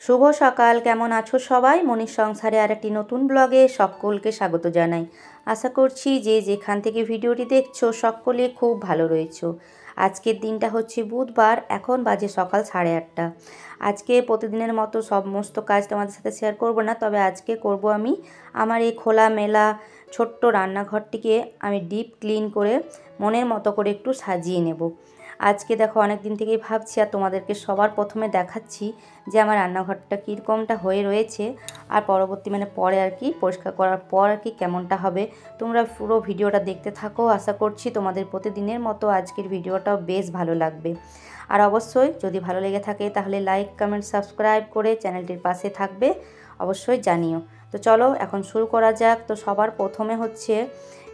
শুভ সকাল, কেমন আছো সবাই? মনির সংসারে আরেকটি নতুন ব্লগে সকলকে স্বাগত জানাই। আশা করছি যে যেখান থেকে ভিডিওটি দেখছো সকলে খুব ভালো রয়েছো। আজকের দিনটা হচ্ছে বুধবার, এখন বাজে সকাল 8:30। আজকে প্রতিদিনের মতো সমস্ত কাজ তোমাদের সাথে শেয়ার করব না, তবে আজকে করব আমি আমার এই খোলামেলা ছোট্ট রান্নাঘরটিকে আমি ডিপ ক্লিন করে মনের মতো করে একটু সাজিয়ে নেব। আজকে দেখো অনেক দিন থেকেই ভাবছি আর তোমাদেরকে সবার প্রথমে দেখাচ্ছি যে আমার রান্নাঘরটা কীরকমটা হয়ে রয়েছে, আর পরবর্তী পরে আর কি পরিষ্কার করার পর আর কি কেমনটা হবে। তোমরা পুরো ভিডিওটা দেখতে থাকো, আশা করছি তোমাদের প্রতিদিনের মতো আজকের ভিডিওটাও বেশ ভালো লাগবে। আর অবশ্যই যদি ভালো লেগে থাকে তাহলে লাইক, কমেন্ট, সাবস্ক্রাইব করে চ্যানেলটির পাশে থাকবে, অবশ্যই জানিও। তো চলো এখন শুরু করা যাক। তো সবার প্রথমে হচ্ছে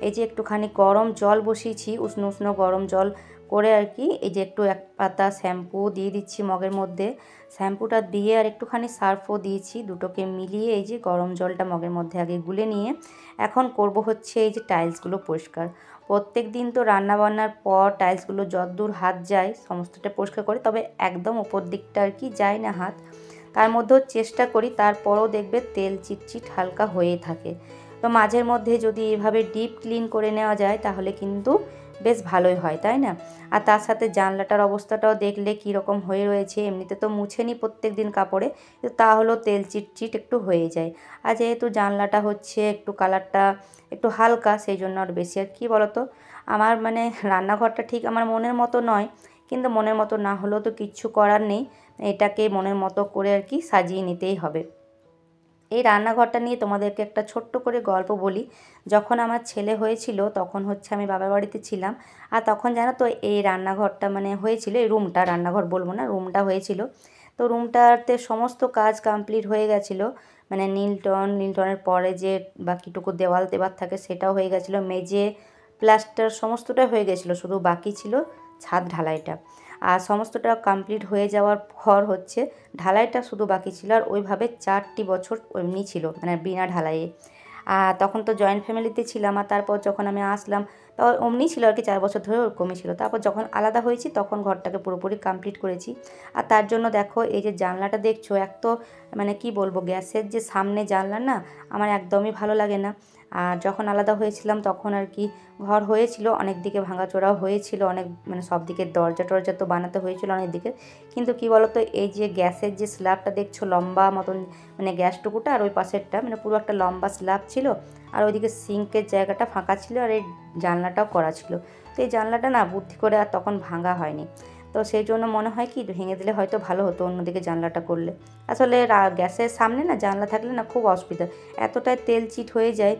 এই যে একটুখানি গরম জল বসিয়েছি, উষ্ণ উষ্ণ গরম জল করে আর কি এই যে একটু এক পাতা শ্যাম্পু দিয়ে দিচ্ছি মগের মধ্যে। শ্যাম্পুটা দিয়ে আর একটুখানি সার্ফও দিয়েছি, দুটোকে মিলিয়ে এই যে গরম জলটা মগের মধ্যে আগে গুলে নিয়ে এখন করব হচ্ছে এই যে টাইলসগুলো পরিষ্কার। প্রত্যেক দিন তো রান্নাবান্নার পর টাইলসগুলো যতদূর হাত যায় সমস্তটা পরিষ্কার করি, তবে একদম উপর দিকটা আর কি যায় না হাত, তার মধ্যেও চেষ্টা করি, তারপরও দেখবে তেল চিটচিট হালকা হয়ে থাকে। তো মাঝের মধ্যে যদি এভাবে ডিপ ক্লিন করে নেওয়া যায় তাহলে কিন্তু বেশ ভালোই হয়, তাই না? আর তার সাথে জানলাটার অবস্থাটাও দেখলে কীরকম হয়ে রয়েছে। এমনিতে তো মুছে নিই প্রত্যেক দিন কাপড়ে, কিন্তু তাহলেও তেল চিটচিট একটু হয়ে যায়। আর যেহেতু জানলাটা হচ্ছে একটু কালারটা একটু হালকা, সেই জন্য আর বেশি আর কি বলতো, আমার রান্নাঘরটা ঠিক আমার মনের মতো নয়, কিন্তু মনের মতো না হলেও তো কিচ্ছু করার নেই, এটাকে মনের মতো করে আর কি সাজিয়ে নিতেই হবে। এই রান্নাঘরটা নিয়ে তোমাদেরকে একটা ছোট্ট করে গল্প বলি। যখন আমার ছেলে হয়েছিল তখন হচ্ছে আমি বাবার বাড়িতে ছিলাম, আর তখন জানো তো এই রান্নাঘরটা হয়েছিল, এই রুমটা, রান্নাঘর বলবো না, রুমটা হয়েছিল। তো রুমটাতে সমস্ত কাজ কমপ্লিট হয়ে গেছিলো, লিলটনের পরে যে বাকিটুকু দেওয়াল দেওয়ার থাকে সেটাও হয়ে গেছিলো, মেঝে প্লাস্টার সমস্তটাই হয়ে গেছিলো, শুধু বাকি ছিল ছাদ ঢালাইটা। আর সমস্তটা কমপ্লিট হয়ে যাওয়ার পর হচ্ছে ঢালাইটা শুধু বাকি ছিল, আর ওইভাবে 4টি বছর এমনি ছিল বিনা ঢালাইয়ে। আর তখন তো জয়েন্ট ফ্যামিলিতে ছিলাম, আর তারপর যখন আমি আসলাম তো অমনি ছিল আর কি, 4 বছর ধরে ওরকমই ছিল। তারপর যখন আলাদা হয়েছি তখন ঘরটাকে পুরোপুরি কমপ্লিট করেছি। আর তার জন্য দেখো এই যে জানলাটা দেখছো, এক তো কি বলবো, গ্যাসের যে সামনে জানলা না, আমার একদমই ভালো লাগে না। আর যখন আলাদা হয়েছিলাম তখন আর কি ঘর হয়েছিল, অনেক দিকে ভাঙাচোরাও হয়েছিল, অনেক সব দিকে দরজা টরজা তো বানাতে হয়েছিল অনেক দিকে। কিন্তু কি বলতো, এই যে গ্যাসের যে স্ল্যাবটা দেখছো লম্বা মতন, গ্যাসটুকুটা আর ওই পাশেরটা পুরো একটা লম্বা স্ল্যাব ছিল, আর ওইদিকে সিঙ্কের জায়গাটা ফাঁকা ছিল, আর এই জানলাটাও করা ছিল। তো এই জানলাটা না বুদ্ধি করে আর তখন ভাঙা হয়নি। তো সেই জন্য মনে হয় কি ভেঙে দিলে হয়তো ভালো হতো অন্যদিকে জানলাটা করলে। আসলে গ্যাসের সামনে না জানলা থাকলে না খুব অসুবিধা, এতটাই তেল চিট হয়ে যায়,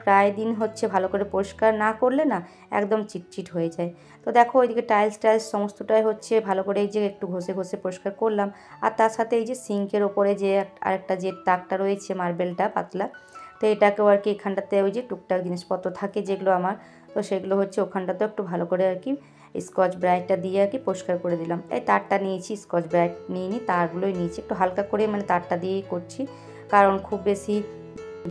প্রায় দিন হচ্ছে ভালো করে পরিষ্কার না করলে না একদম চিটচিট হয়ে যায়। তো দেখো ওইদিকে টাইলস সমস্তটাই হচ্ছে ভালো করে এই যে একটু ঘষে ঘষে পরিষ্কার করলাম। আর তার সাথে এই যে সিঙ্কের ওপরে যে আরেকটা যে তাকটা রয়েছে মার্বেলটা পাতলা, তো এটাকেও আর কি এখানটাতে ওই যে টুকটাক জিনিসপত্র থাকে যেগুলো আমার, তো সেগুলো হচ্ছে ওখানটাতেও একটু ভালো করে আর কি স্কচ ব্রাইটটা দিয়ে আর কি পরিষ্কার করে দিলাম। এই তারটা নিয়েছি, স্কচ ব্রাইট নিইনি, তারগুলোই নিয়েছি, একটু হালকা করে তারটা দিয়েই করছি, কারণ খুব বেশি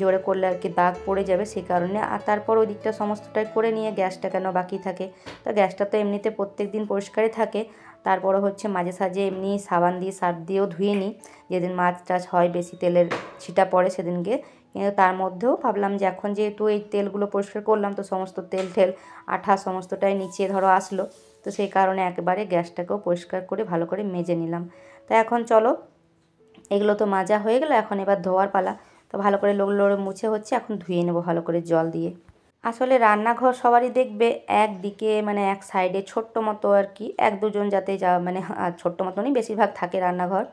জোরে করলে আর কি দাগ পড়ে যাবে সেই কারণে। আর তারপর ওই দিকটা সমস্তটাই করে নিয়ে গ্যাসটা কেন বাকি থাকে, তো গ্যাসটা তো এমনিতে প্রত্যেক দিন পরিষ্কারই থাকে, তারপরে হচ্ছে মাঝে সাঝে এমনি সাবান দিয়ে সার্ফ দিয়েও ধুয়ে নিই, যেদিন মাছ টাছ হয় বেশি তেলের ছিটা পড়ে সেদিনকে। কিন্তু তার মধ্যেও ভাবলাম যে এখন যেহেতু এই তেলগুলো পরিষ্কার করলাম তো সমস্ত তেল ঠেল আঠা সমস্তটাই নিচে ধরো আসলো, তো সেই কারণে একেবারে গ্যাসটাকেও পরিষ্কার করে ভালো করে মেজে নিলাম। তো এখন চলো এগুলো তো মাজা হয়ে গেল, এখন এবার ধোয়ার পালা। তো ভালো করে লোড়ে মুছে হচ্ছে এখন ধুয়ে নেবো ভালো করে জল দিয়ে। আসলে রান্নাঘর সবারই দেখবে একদিকে এক সাইডে ছোট্ট মতো আর কি, 1-2 জন যাতে যা ছোট্ট মতনই বেশিরভাগ থাকে রান্নাঘর,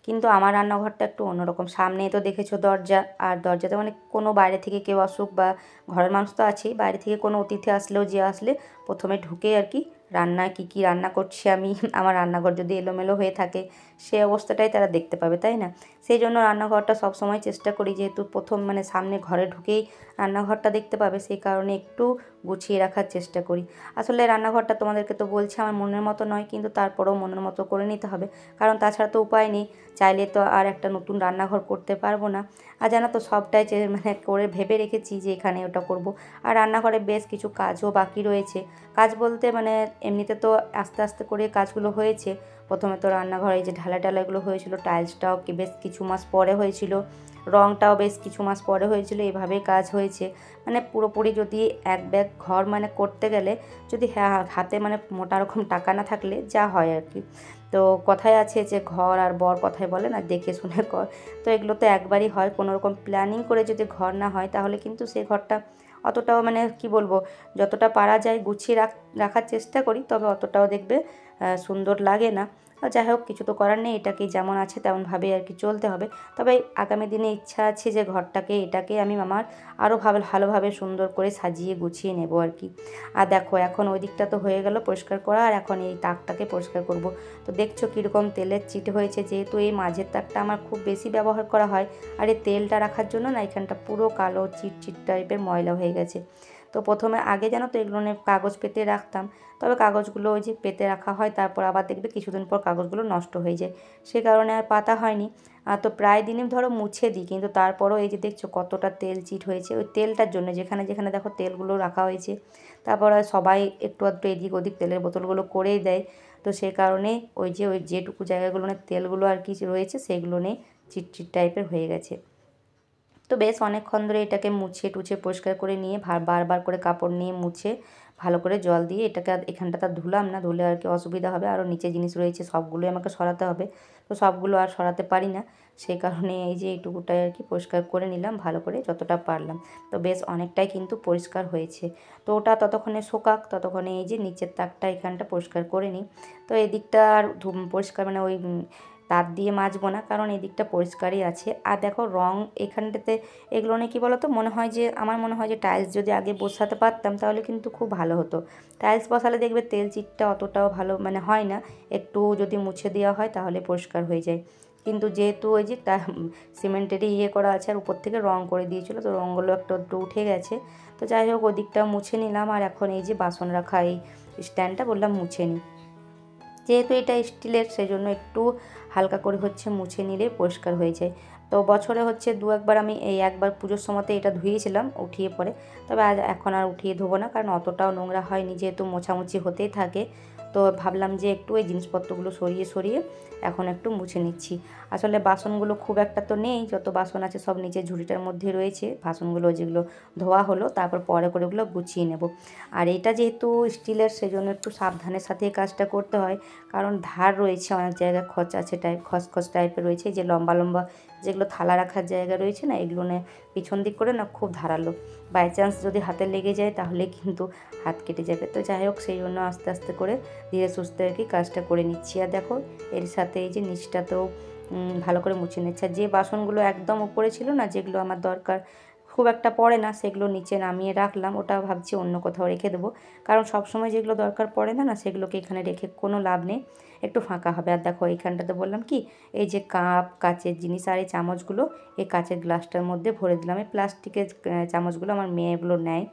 কিন্তু আমার রান্নাঘরটা একটু অন্যরকম। সামনেই তো দেখেছো দরজা, আর দরজাতে কোনো বাইরে থেকে কেউ আসুক বা ঘরের মানুষ তো আছেই, বাইরে থেকে কোনো অতিথি আসলেও যে আসলে প্রথমে ঢুকে আর কি রান্নায় কী রান্না করছি আমি, আমার রান্নাঘর যদি এলোমেলো হয়ে থাকে সেই অবস্থাটাই তারা দেখতে পাবে, তাই না? সেই জন্য রান্নাঘরটা সবসময় চেষ্টা করি, যেহেতু প্রথম সামনে ঘরে ঢুকেই রান্নাঘরটা দেখতে পাবে, সেই কারণে একটু গুছিয়ে রাখার চেষ্টা করি। আসলে রান্নাঘরটা তোমাদেরকে তো বলছি আমার মনের মতো নয়, কিন্তু তারপরেও মনের মতো করে নিতে হবে, কারণ তাছাড়া তো উপায় নেই, চাইলে তো আর একটা নতুন রান্নাঘর করতে পারবো না। আর জানো তো সবটাই করে ভেবে রেখেছি যে এখানে ওটা করব। আর রান্নাঘরে বেশ কিছু কাজও বাকি রয়েছে, কাজ বলতে এমনিতে তো আস্তে আস্তে করে কাজগুলো হয়েছে, প্রথমে তো রান্নাঘরে এই যে ঢালাগুলো হয়েছিল, টাইলসটাও বেশ কিছু মাস পরে হয়েছিল, রঙটাও বেশ কিছু মাস পরে হয়েছিল, এভাবেই কাজ হয়েছে। মানে পুরোপুরি যদি এক ব্যাগ ঘর মানে করতে গেলে যদি হাতে মানে মোটা রকম টাকা না থাকলে যা হয় আর কি। তো কথায় আছে যে ঘর আর বর কথায় বলে না, দেখে শুনে কর। তো এগুলো তো একবারই হয়, কোনো রকম প্ল্যানিং করে যদি ঘর না হয় তাহলে কিন্তু সেই ঘরটা অতটাও মানে কি বলবো, যতটা পারা যায় গুছিয়ে রাখার চেষ্টা করি, তবে অতটাও দেখবে সুন্দর লাগে না। যাই হোক, কিছু তো করার নেই, এটাকে যেমন আছে তেমনভাবেই আর কি চলতে হবে। তবে আগামী দিনে ইচ্ছা আছে যে এটাকে আমি আমার আরও ভালোভাবে সুন্দর করে সাজিয়ে গুছিয়ে নেব আর কি। আর দেখো এখন ওই দিকটা তো হয়ে গেল পরিষ্কার করা, আর এখন এই তাকটাকে পরিষ্কার করব। তো দেখছো কীরকম তেলের চিট হয়েছে, যেহেতু এই মাঝের তাকটা আমার খুব বেশি ব্যবহার করা হয়, আর এই তেলটা রাখার জন্য না এখানটা পুরো কালো চিট টাইপের ময়লা হয়ে গেছে। তো প্রথমে আগে জানো তো এগুলো কাগজ পেতে রাখতাম, তবে কাগজগুলো ওই যে পেতে রাখা হয়, তারপর আবার দেখবে কিছুদিন পর কাগজগুলো নষ্ট হয়ে যায়, সে কারণে আর পাতা হয়নি। তো প্রায় দিনই ধরো মুছে দিই, কিন্তু তারপরও এই যে দেখছো কতটা তেল চিট হয়েছে, ওই তেলটার জন্য যেখানে যেখানে দেখো তেলগুলো রাখা হয়েছে, তারপর সবাই একটু আধটু এদিক ওদিক তেলের বোতলগুলো করেই দেয়। তো সেই কারণে ওই যেটুকু জায়গাগুলো তেলগুলো আর কি রয়েছে সেগুলো নিয়ে চিটচিট টাইপের হয়ে গেছে। তো বেশ অনেকক্ষণ ধরে এটাকে মুছে টুছে পরিষ্কার করে নিয়ে বারবার করে কাপড় নিয়ে মুছে ভালো করে জল দিয়ে এটাকে এখানটা ধুলাম না, ধুলে আর কি অসুবিধা হবে, আরও নিচে জিনিস রয়েছে সবগুলোই আমাকে সরাতে হবে। তো সবগুলো আর সরাতে পারি না, সেই কারণে এই যে এইটুকুটাই আর কি পরিষ্কার করে নিলাম ভালো করে যতটা পারলাম। তো বেশ অনেকটাই কিন্তু পরিষ্কার হয়েছে। তো ওটা ততক্ষণে শোকাক, ততক্ষণে এই যে নিচের তাকটা এখানটা পরিষ্কার করে নিই। তো এদিকটা আর পরিষ্কার মানে ওই তার দিয়ে মাজবো না, কারণ এদিকটা পরিষ্কারই আছে। আর দেখো রং এখানটাতে এগুলো নিয়ে কী বলো তো, আমার মনে হয় যে টাইলস যদি আগে বসাতে পারতাম তাহলে কিন্তু খুব ভালো হতো। টাইলস বসালে দেখবে তেল চিটটা অতটাও ভালো মানে হয় না, একটু যদি মুছে দেওয়া হয় তাহলে পরিষ্কার হয়ে যায়। কিন্তু যেহেতু ওই যে সিমেন্টেরই করা আছে আর উপর থেকে রং করে দিয়েছিলো, তো রঙগুলো একটু উঠে গেছে। তো যাই হোক ওদিকটা মুছে নিলাম, আর এখন এই যে বাসন রাখা এই স্ট্যান্ডটা বললাম মুছে নিই, যেহেতু এটা স্টিলের সেই জন্য একটু হালকা করে হচ্ছে মুছে নিলে পরিষ্কার হয়ে যায়। তো বছরে হচ্ছে দু একবার আমি এই একবার পুজোর সময়তে এটা ধুয়েছিলাম উঠিয়ে পরে, তবে এখন আর উঠিয়ে ধোবো না, কারণ অতটাও নোংরা হয়নি, যেহেতু মোছামুছি হতেই থাকে। তো ভাবলাম যে একটু এই জিনিসপত্রগুলো সরিয়ে সরিয়ে এখন একটু মুছে নিচ্ছি। আসলে বাসনগুলো খুব একটা তো নেই, যত বাসন আছে সব নিচে ঝুড়িটার মধ্যে রয়েছে, বাসনগুলো যেগুলো ধোয়া হলো তারপর পরে করে ওগুলো গুছিয়ে নেব। আর এটা যেহেতু স্টিলের সেজন্য একটু সাবধানের সাথে কাজটা করতে হয়, কারণ ধার রয়েছে অনেক জায়গায়, খসখস টাইপের রয়েছে, যে লম্বা লম্বা যেগুলো থালা রাখার জায়গা রয়েছে না, এগুলো পিছন দিক করে না খুব ধারালো, বাই চান্স যদি হাতে লেগে যায় তাহলে কিন্তু হাত কেটে যাবে। তো যাই হোক সেই জন্য আস্তে আস্তে করে ধীরে সুস্থে আর কি কাজটা করে নিচ্ছি। আর দেখো এর সাথে এই যে নিচটাতেও ভালো করে মুছে নিচ্ছে। আর যে বাসনগুলো একদম উপরে ছিল না, যেগুলো আমার দরকার খুব একটা পড়ে না, সেগুলো নিচে নামিয়ে রাখলাম, ওটা ভাবছি অন্য কোথাও রেখে দেবো, কারণ সবসময় যেগুলো দরকার পড়ে না সেগুলোকে এখানে রেখে কোনো লাভ নেই, একটু ফাঁকা হবে। আর দেখো এইখানটাতে বললাম কি, এই যে কাপ কাচের জিনিস আর এই চামচগুলো এই কাচের গ্লাসটার মধ্যে ভরে দিলাম। এই প্লাস্টিকের চামচগুলো আমার মেয়েগুলো নেয়,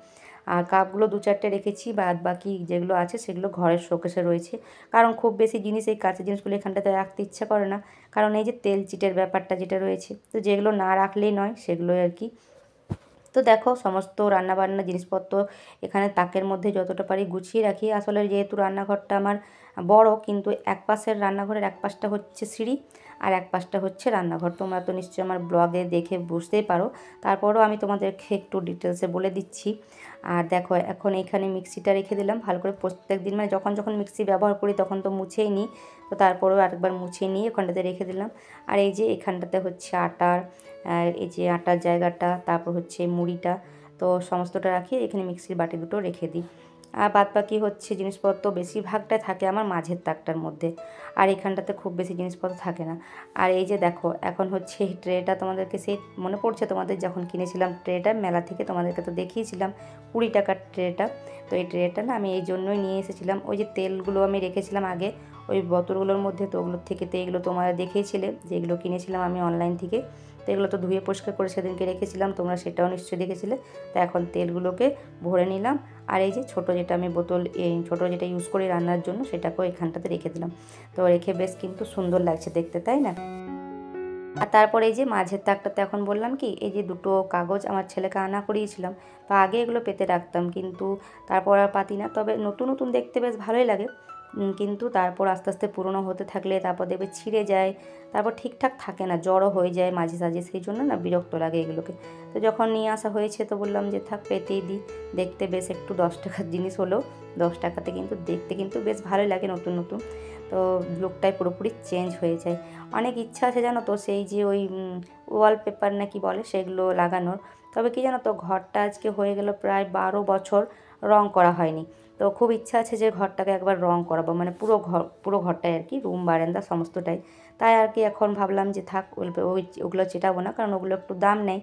আর কাপগুলো দু চারটে রেখেছি, বাদ বাকি যেগুলো আছে সেগুলো ঘরের শোকেসে রয়েছে, কারণ খুব বেশি জিনিস এই কাঁচের জিনিসগুলো এখানটাতে রাখতে ইচ্ছা করে না, কারণ এই যে তেল চিটের ব্যাপারটা যেটা রয়েছে, তো যেগুলো না রাখলেই নয় সেগুলোই আর কি। তো দেখো সমস্ত রান্নাবান্না জিনিসপত্র এখানে তাকের মধ্যে যতটা পারি গুছিয়ে রাখি। আসলে যেহেতু রান্নাঘরটা আমার বড়, কিন্তু এক পাশের রান্নাঘরের এক পাশটা হচ্ছে সিঁড়ি আর এক পাশটা হচ্ছে রান্নাঘর, তোমরা তো নিশ্চয়ই আমার ব্লগে দেখে বুঝতেই পারো, তারপরও আমি তোমাদেরকে একটু ডিটেলসে বলে দিচ্ছি। আর দেখো এখন এখানে মিক্সিটা রেখে দিলাম ভালো করে, প্রত্যেক দিন মানে যখন যখন মিক্সি ব্যবহার করি তখন তো মুছেই নিই, তো তারপরেও আরেকবার মুছে নিয়ে ওখানটাতে রেখে দিলাম। আর এই যে এখানটাতে হচ্ছে এই যে আটার জায়গাটা, তারপর হচ্ছে মুড়িটা, তো সমস্তটা রাখি এখানে, মিক্সির বাটি দুটো রেখে দিই। আর বাদ বাকি হচ্ছে জিনিসপত্র বেশিরভাগটা থাকে আমার মাঝের তাকটার মধ্যে, আর এখানটাতে খুব বেশি জিনিসপত্র থাকে না। আর এই যে দেখো এখন হচ্ছে এই ট্রেটা, তোমাদেরকে সেই মনে পড়ছে তোমাদের যখন কিনেছিলাম ট্রেটা মেলা থেকে, তোমাদেরকে তো দেখিয়েছিলাম 20 টাকার ট্রেটা। তো এই ট্রেটা না আমি এই জন্যই নিয়ে এসেছিলাম, ওই যে তেলগুলো আমি রেখেছিলাম আগে ওই বোতলগুলোর মধ্যে, তো ওগুলোর থেকে তো এগুলো তোমরা দেখিয়েছিলে যেগুলো কিনেছিলাম আমি অনলাইন থেকে, তো এগুলো তো ধুয়ে পরিষ্কার করে সেদিনকে রেখেছিলাম, তোমরা সেটাও নিশ্চয়ই দেখেছিলে। তো এখন তেলগুলোকে ভরে নিলাম, আর এই যে ছোটো যেটা আমি বোতল ছোটো যেটা ইউজ করি রান্নার জন্য সেটাকেও এখানটাতে রেখে দিলাম। তো রেখে বেশ কিন্তু সুন্দর লাগছে দেখতে, তাই না? আর তারপরে এই যে মাঝের তাকটাতে এখন বললাম কি, এই যে দুটো কাগজ আমার ছেলেকে আনা করিয়েছিলাম, তো আগে এগুলো পেতে রাখতাম কিন্তু তারপর আর পাতি না, তবে নতুন নতুন দেখতে বেশ ভালোই লাগে, কিন্তু তারপর আস্তে আস্তে পুরনো হতে থাকলে তারপর দেখবে ছিঁড়ে যায়, তারপর ঠিকঠাক থাকে না, জড়ো হয়ে যায় মাঝে সাঝে, সেই জন্য না বিরক্ত লাগে এগুলোকে। তো যখন নিয়ে আসা হয়েছে তো বললাম যে থাক পেতেই দিই। দেখতে বেশ একটু 10 টাকার জিনিস হলেও 10 টাকাতে কিন্তু দেখতে কিন্তু বেশ ভালোই লাগে নতুন নতুন। তো লুকটাই পুরোপুরি চেঞ্জ হয়ে যায়। অনেক ইচ্ছা আছে জানো তো সেই যে ওই ওয়ালপেপার না কি বলে সেগুলো লাগানোর। তবে কি জানো তো ঘরটা আজকে হয়ে গেল প্রায় 12 বছর রং করা হয়নি। তো খুব ইচ্ছা আছে যে ঘরটাকে একবার রং করাবো, মানে পুরো ঘরটাই আর কি, রুম বারান্দা সমস্তটাই। তাই আর কি এখন ভাবলাম যে থাক ওগুলো চেটাবো না, কারণ ওগুলো একটু দাম নেই,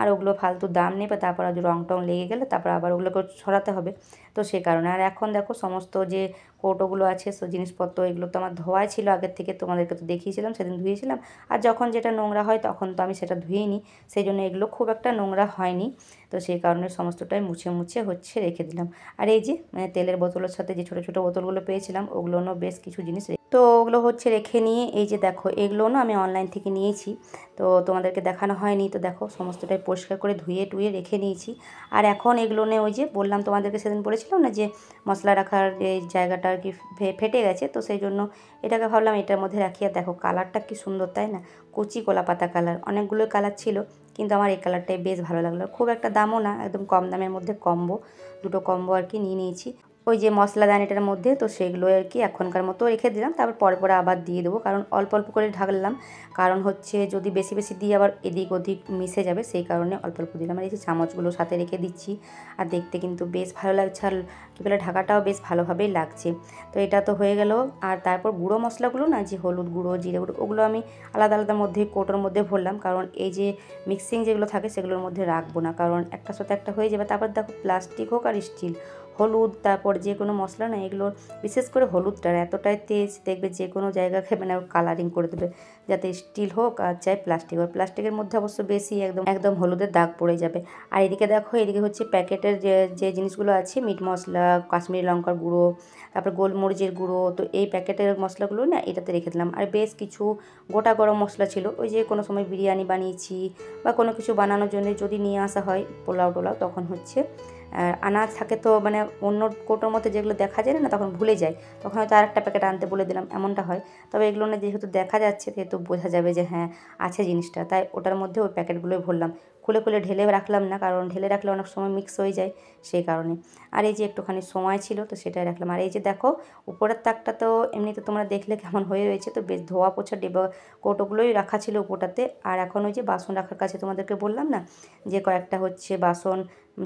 আর ওগুলো ফালতু দাম নেই, বা তারপর আর রং টং লেগে গেলে তারপর আবার ওগুলোকে সরাতে হবে। তো সে কারণে আর এখন দেখো সমস্ত যে কৌটোগুলো আছে জিনিসপত্র এগুলো তো আমার ধোয়াই ছিল আগের থেকে, তোমাদেরকে তো দেখিয়েছিলাম, সেদিন ধুয়েছিলাম। আর যখন যেটা নোংরা হয় তখন তো আমি সেটা ধুয়েই নিই, সেই জন্য এগুলো খুব একটা নোংরা হয়নি। তো সেই কারণে সমস্তটাই মুছে মুছে হচ্ছে রেখে দিলাম। আর এই যে তেলের বোতলের সাথে যে ছোটো ছোটো বোতলগুলো পেয়েছিলাম ওগুলোও বেশ কিছু জিনিস, তো ওগুলো হচ্ছে রেখে নিয়ে এই যে দেখো এগুলো না আমি অনলাইন থেকে নিয়েছি, তো তোমাদেরকে দেখানো হয়নি। তো দেখো সমস্তটাই পরিষ্কার করে ধুয়ে টুয়ে রেখে নিয়েছি। আর এখন এগুলো নিয়ে ওই যে বললাম তোমাদেরকে সেদিন বলেছিলাম না যে মশলা রাখার এই জায়গাটা আর কি ফেটে গেছে, তো সেই জন্য এটাকে ভাবলাম এটার মধ্যে রাখি। আর দেখো কালারটা কি সুন্দর তাই না, কচি কলা পাতা কালার, অনেকগুলো কালার ছিল কিন্তু আমার এই কালারটাই বেশ ভালো লাগলো। খুব একটা দামও না, একদম কম দামের মধ্যে কম্বো, দুটো কম্বো আর কি নিয়ে নিয়েছি ওই যে মশলাদানিটার মধ্যে। তো সেগুলো আর কি এখনকার মতো রেখে দিলাম, তারপর পরে আবার দিয়ে দেবো, কারণ অল্প অল্প করে ঢাকলাম, কারণ হচ্ছে যদি বেশি বেশি দিয়ে আবার এদিক ওদিক মিশে যাবে, সেই কারণে অল্প অল্প দিলাম। আর এই যে চামচগুলো সাথে রেখে দিচ্ছি, আর দেখতে কিন্তু বেশ ভালো লাগছে, আর কী বলে ঢাকাটাও বেশ ভালোভাবেই লাগছে। তো এটা তো হয়ে গেল। আর তারপর গুঁড়ো মশলাগুলো না, যে হলুদ গুঁড়ো জিরে গুঁড়ো ওগুলো আমি আলাদা আলাদা মধ্যে কৌটোর মধ্যে ভরলাম, কারণ এই যে মিক্সিং যেগুলো থাকে সেগুলোর মধ্যে রাখবো না, কারণ একটার সাথে একটা হয়ে যাবে। তারপর দেখো প্লাস্টিক হোক আর স্টিল, হলুদ তারপর যে কোনো মশলা না এগুলোর বিশেষ করে হলুদটার এতটাই তেজ, দেখবে যে কোনো জায়গাকে মানে কালারিং করে দেবে, যাতে স্টিল হোক আর চাই প্লাস্টিক হোক। প্লাস্টিকের মধ্যে অবশ্য বেশি একদম একদম হলুদের দাগ পড়ে যাবে। আর এদিকে দেখো এদিকে হচ্ছে প্যাকেটের যে জিনিসগুলো আছে, মিট মশলা, কাশ্মীরি লঙ্কার গুঁড়ো, তারপর গোলমরিচের গুঁড়ো, তো এই প্যাকেটের মশলাগুলো না এটাতে রেখে দিলাম। আর বেশ কিছু গোটা গরম মশলা ছিল, ওই যে কোনো সময় বিরিয়ানি বানিয়েছি বা কোনো কিছু বানানোর জন্য যদি নিয়ে আসা হয় পোলাও টোলাও, তখন হচ্ছে আনাজ থাকে তো মানে অন্য কৌটোর মধ্যে যেগুলো দেখা যায় না তখন ভুলে যায়, তখন হয়তো আরেকটা প্যাকেট আনতে বলে দিলাম, এমনটা হয়। তবে এগুলো না যেহেতু দেখা যাচ্ছে সেহেতু বোঝা যাবে যে হ্যাঁ আছে জিনিসটা, তাই ওটার মধ্যে ওই প্যাকেটগুলোই ভরলাম। খুলে খুলে ঢেলে রাখলাম না, কারণ ঢেলে রাখলে অনেক সময় মিক্স হয়ে যায়, সেই কারণে। আর এই যে একটুখানি সময় ছিল তো সেটাই রাখলাম। আর এই যে দেখো উপরের তাকটা তো এমনিতে তোমরা দেখলে কেমন হয়ে রয়েছে, তো বেশ ধোয়া পোছা ডেবা কৌটোগুলোই রাখা ছিল উপরটাতে। আর এখন ওই যে বাসন রাখার কাছে তোমাদেরকে বললাম না যে কয়েকটা হচ্ছে বাসন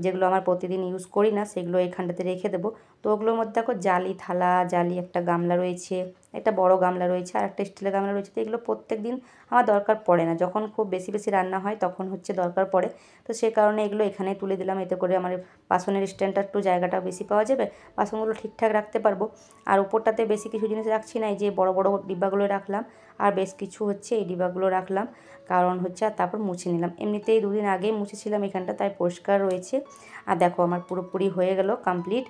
যেগুলো আমার প্রতিদিন ইউজ করি না সেগুলো এখানটাতে রেখে দেবো। তো ওগুলোর মধ্যে দেখো জালি থালা, জালি একটা গামলা রয়েছে, একটা বড় গামলা রয়েছে, আর একটা স্টিলের গামলা রয়েছে। তো এগুলো প্রত্যেক দিন আমার দরকার পড়ে না, যখন খুব বেশি বেশি রান্না হয় তখন হচ্ছে দরকার পড়ে। তো সেই কারণে এগুলো এখানে তুলে দিলাম, এতে করে আমার বাসনের স্ট্যান্ডটা একটু জায়গাটা বেশি পাওয়া যাবে, বাসনগুলো ঠিকঠাক রাখতে পারবো। আর উপরটাতে বেশি কিছু জিনিস রাখছি না, এই যে বড় বড় ডিব্বাগুলো রাখলাম, আর বেশ কিছু হচ্ছে এই ডিব্বাগুলো রাখলাম, কারণ হচ্ছে আর তারপর মুছে নিলাম। এমনিতেই দুদিন আগেই মুছেছিলাম এখানটা, তাই পরিষ্কার রয়েছে। আর দেখো আমার পুরোপুরি হয়ে গেল কমপ্লিট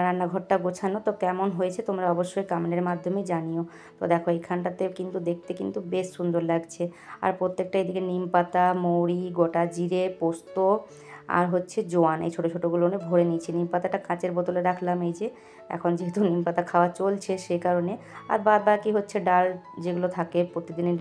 রান্নাঘরটা গোছানো। তো কেমন হয়েছে তোমরা অবশ্যই কমেন্টের মাধ্যমে জানিও। তো দেখো এখানটাতে কিন্তু দেখতে কিন্তু বেশ সুন্দর লাগছে। আর প্রত্যেকটা এদিকে নিম পাতা, মৌরি, গোটা জিরে, পোস্ত আর হচ্ছে জোয়ান এই ছোটো ছোটোগুলো ভরে নিয়েছি। নিম পাতাটা কাঁচের বোতলে রাখলাম, এই যে এখন যেহেতু নিম পাতা খাওয়া চলছে সেই কারণে। আর বাদ বাকি হচ্ছে ডাল যেগুলো থাকে প্রতিদিনের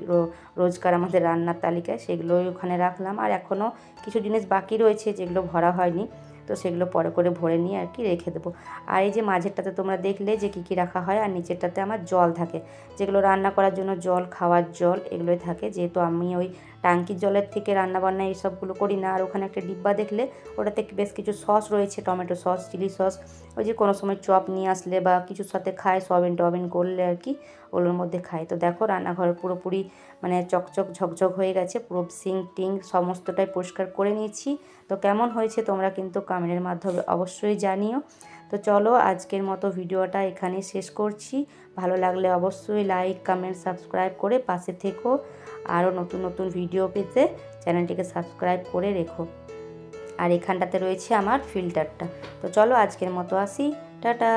রোজকার আমাদের রান্নার তালিকায় সেগুলোই ওখানে রাখলাম। আর এখনও কিছু জিনিস বাকি রয়েছে যেগুলো ভরা হয়নি, তো সেগুলো পরে করে ভরে নিয়ে আর কি রেখে দেবো। আর এই যে মাঝেরটাতে তোমরা দেখলে যে কী কী রাখা হয়, আর নিচেরটাতে আমার জল থাকে, যেগুলো রান্না করার জন্য জল, খাওয়ার জল এগুলোই থাকে, যেহেতু আমি ওই ট্যাঙ্কির জলের থেকে রান্নাবান্না এইসবগুলো করি না। আর ওখানে একটা ডিব্বা দেখলে ওটাতে বেশ কিছু সস রয়েছে, টমেটো সস, চিলি সস, ওই যে কোনো সময় চপ নিয়ে আসলে বা কিছুর সাথে খায় সয়াবিন টবিন করলে আর কি ওগুলোর মধ্যে খায়। তো দেখো রান্নাঘর পুরোপুরি মানে চকচক ঝকঝক হয়ে গেছে, পুরো সিঙ্ক টিঙ্ক সমস্তটাই পরিষ্কার করে নিয়েছি। তো কেমন হয়েছে তোমরা কিন্তু কমেন্টের মাধ্যমে অবশ্যই জানিও। তো চলো আজকের মতো ভিডিওটা এখানে শেষ করছি। ভালো লাগলে অবশ্যই লাইক, কমেন্ট, সাবস্ক্রাইব করে পাশে থেকো। আরও নতুন নতুন ভিডিও পেতে চ্যানেলটিকে সাবস্ক্রাইব করে রেখো। আর এখানটাতে রয়েছে আমার ফিল্টারটা। তো চলো আজকের মতো আসি, টাটা।